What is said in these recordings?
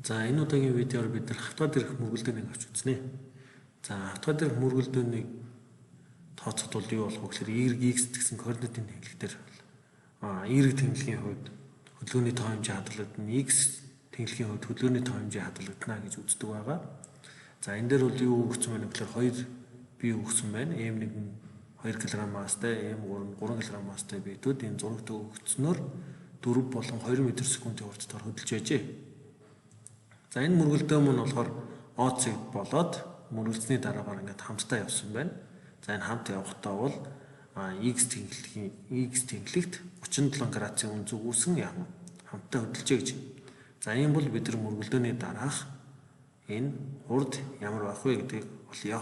За энэ удаагийн видеоор бид нар хавтгад ирэх мөргөлдөөнийг авч үзнэ. За хавтгад ирэх мөргөлдөөнийг тооцоход бол юу болох вэ гэхээр y(x) гэсэн координатын тэнхлэгтэр y тэнхлэгийн хувьд хөдөлгөөний тоо хэмжээ хадгалагдана, x тэнхлэгийн хувьд хөдөлгөөний тоо хэмжээ хадгалагдана гэж үздэг байгаа. За энэ дээр бол юу өгсөн байна гэхээр 2 бий өгсөн байна. m1 нь 2 кг масстай, m3 нь 3 кг масстай биетүүд энэ зурагт өгөгдснөөр 4 болон 2 м/с-ийн хурдтайгаар хөдөлж байжээ. За энэ мөргөлдөөн мөн болохоор ОЦ болоод мөргөлдсөний дараагаар ингээд хамтдаа явсан байна. За энэ хамт явахдаа бол x тэнхлэгт 37 градусын үн зүгүүсэн хамтдаа хөдөлжээ гэж. За ийм бол бид нар мөргөлдөөний дараах энэ хурд ямар байх вэ гэдгийг олъё.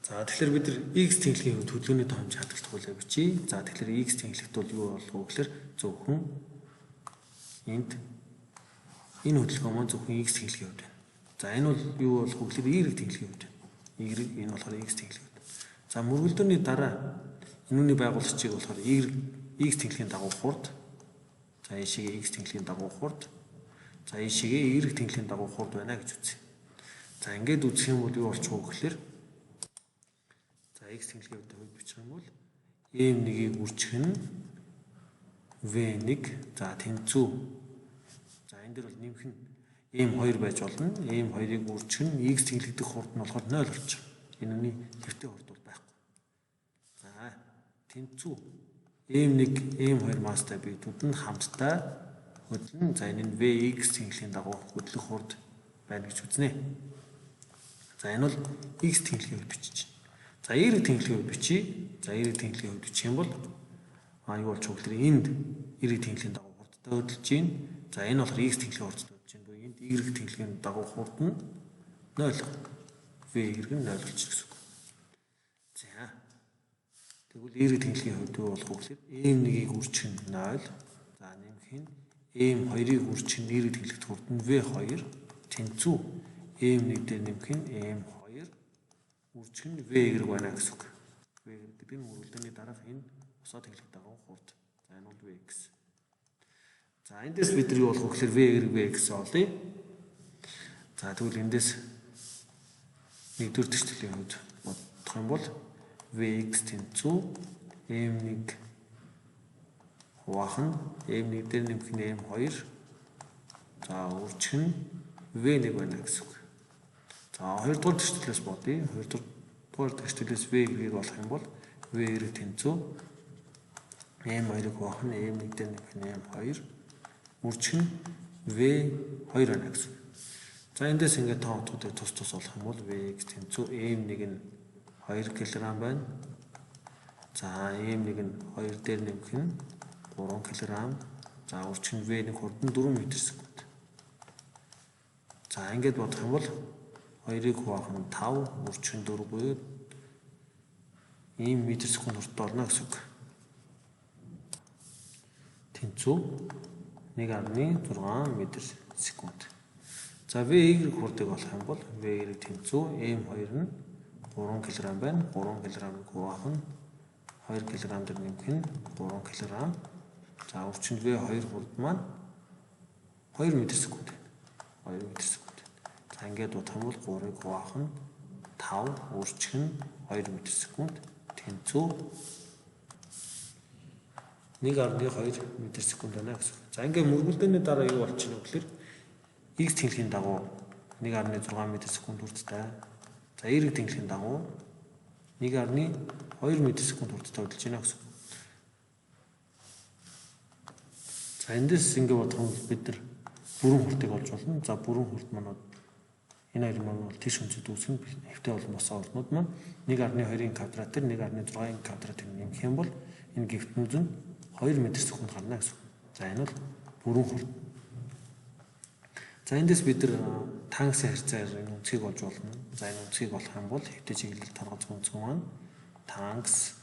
За тэгэхээр бид нар x тэнхлэгийн хувьд хөдөлгөөний тоо хэмжээ хадгалах хуулийг бичиж. За тэгэхээр x тэнхлэгт бол юу болох вэ гэхээр зөвхөн энд энэ хөдөлгөөн маань зөвхөн x тэнхлэгийн хувьд байна. За энэ бол юу болох вэ гэхээр y тэнхлэгийн хувьд байна. Y энэ болохоор x тэнхлэгийн хувьд. За мөргөлдөөний дараа энүүний байгуулагчийг болохоор x тэнхлэгийн дагуу хурд. За ийшээгээ x тэнхлэгийн дагуу хурд. За ийшээгээ y тэнхлэгийн дагуу хурд байна гэж үзье. За ингээд үзэх юм бол юу болчих вэ гэхээр за x тэнхлэгийн хувьд бичих юм бол m1-ийг үржих нь v1 за тэнцүү. За энэ дээр бол нэмэх нь m2 байж болно. m2-ыг үржих нь x тэнхлэгдэх хурд нь болохоор 0 болчих. Энэ үний хэвтэй хурд бол байхгүй. За тэнцүү m1 m2 масстай биетүүд нь хамтдаа хөдлөн. За энэ нь vx тэнхлэгийн дагуу хөдлөх хурд байна гэж үзнэ. За энэ бол x тэнхлэгийн хувьд бичиж. За y тэнхлэгийн хувьд бичиж. За y тэнхлэгийн хувьд бичих юм бол юу болж байгаа гэхээр энд y тэнхлэгийн дагуу хурдтай хөдөлж байна. За энэ болохоор x тэнхлэгийн хурдтай хөдөлж байна. Энд y тэнхлэгийн дагуу хурд нь 0. v y нь 0 болчих гэсэн үг. За тэгвэл y тэнхлэгийн хувьд юу болох вэ гэхээр m1-ийг үржих нь 0. За нэмэх нь m2-ыг үржих нь y тэнхлэгт хурд нь v2 тэнцүү m1 дээр нэмэх нь m2 үржих нь v байна гэсэн үг. v гэдэг нь мөргөлдөөний дараах энэ босоо тэнхлэгт дагуу хурд. За энэ бол vx. За эндээс бид нар юу болох вэ гэхээр vx олъё. За тэгвэл эндээс нэгдүгээр төслийн хувьд бодох юм бол vx тэнцүү m1 хуваах нь m1 дээр нэмэх нь m2 за үржих нь v1 байна гэсэн үг. За хоёрдугаар төслөөс бодъё. Хоёрдугаар төслөөс v гэгийг болох юм бол v2 тэнцүү m2-ыг хуваах нь m1 дээр нэмэх нь m2 үржих нь v2 байна гэсэн. За эндээс ингээд тоо утгуудыг тус болох юм бол vx тэнцүү m1 нь 2 кг байна. За m1 нь 2 дээр нэмэх нь 3 кг. За үржих нь v1 хурд нь 4 м/с. За ингээд бодох юм бол 2-ыг хуваах нь 5 үржих нь 4 буюу ийм м/с хурдтай орно гэсэн үг. Тэнцүү 1.6 м/с. За v хурдыг олох юм бол v тэнцүү m2 нь 3 кг байна. 3 кг-ыг хуваах нь 2 кг дээр нэмэх нь 3 кг. За үржих нь v2 хурд маань 2 м/с. 2 м/с. За ингээд бодох юм бол 3-ыг хуваах нь 5 үржих нь 2 м/с. Тэнцүү 1.2 м/с байна гэсэн. За ингээд мөргөлдөөний дараа юу болчихно вэ гэхээр x тэнхлэгийн дагуу 1.6 м/с хурдтай. За y тэнхлэгийн дагуу 1.2 м/с хурдтай хөдөлж байна гэсэн. За эндээс ингээд бодох юм бол бид нар бүрэн хурдыг олж болно. За бүрэн хурд маань энэ хоёр маань бол тийш өнцөд үүсгэн хэвтэй бол босоо урднууд маань 1.2-ын квадрат дээр 1.6-ын квадратыг нэмэх юм бол энэ гифтнүүд нь 2 м/с гарна гэсэн. За энэ бол бүрэн хурд. За эндээс бид нар тангсын харьцаар энэ үнцгийг олж болно. За энэ үнцгийг олох юм бол хэвтэй чиглэл таргац үнцэг маань тангс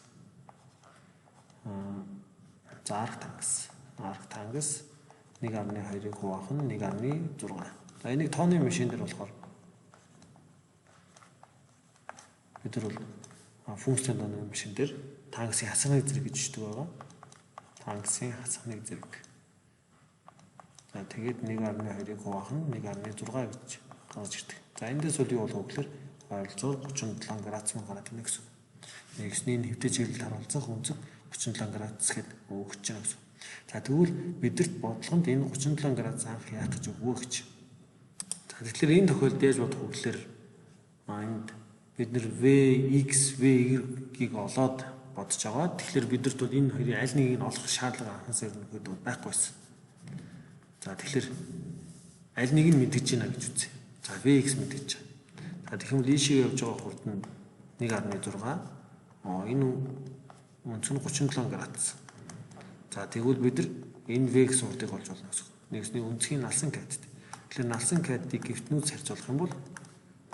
арга тангс 1.2-ыг хуваах нь 1.6. За энийг тооны машин дээр болохоор бид нар бол функцийн тооны машин дээр тангсын хасагныг зэрэг гэж бичдэг байгаа. Тангсын хасагныг зэрэг. За тэгээд 1.2-ыг хуваах нь 1.6 гэж гарч ирдэг. За эндээс бол юу болох вэ гэхээр ойролцоогоор 37 градус мөн гараад ирнэ гэсэн. Нэгсний хэвтэж чиглэлд харуулцах үнцэг 37 градус гэхэд өгч байгаа гэсэн. За тэгвэл бидэрт бодлогонд энэ 37 градус анх яах гэж өгвөө гэж. За тэгэхээр энэ тохиолдолд яаж бодох вэ гэхээр энд бид нэр Vx, Vy-ийг олоод бодож байгаа. Тэгэхээр бидэрт бол энэ хоёрын аль нэгийг нь олох шаардлага анхаас өрнөхөд байхгүйсэн. За тэгэхээр аль нэг нь мэдгэж байна гэж үзье. За Vx мэдгэж байна. За тэгэх юм бол ийшээ явж байгаа хурд нь 1.6. Энэ үнц нь 37 градус. За тэгвэл бид нар энэ Vx хурдыг олж болно гэсэн. Нэгсний үнцгийн налсан катт. Тэгэхээр налсан каттыг гифтнүүц харьцуулах юм бол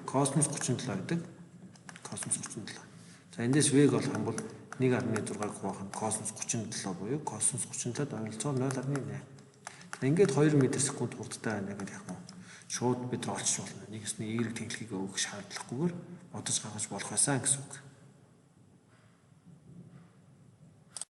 космос 37 гэдэг. Космос 37. За эндээс V-г олох юм бол 1.6-г хуваах нь космос 37 буюу космос 37-д ойролцоогоор 0.8. Ингээд 2 м/сек хурдтай байна гэдэг яг нь шууд бид олчих болно. Нэгсний Y тэнхлэгийг өгөх шаардлагагүйгээр бодож гаргаж болох байсан гэсэн үг.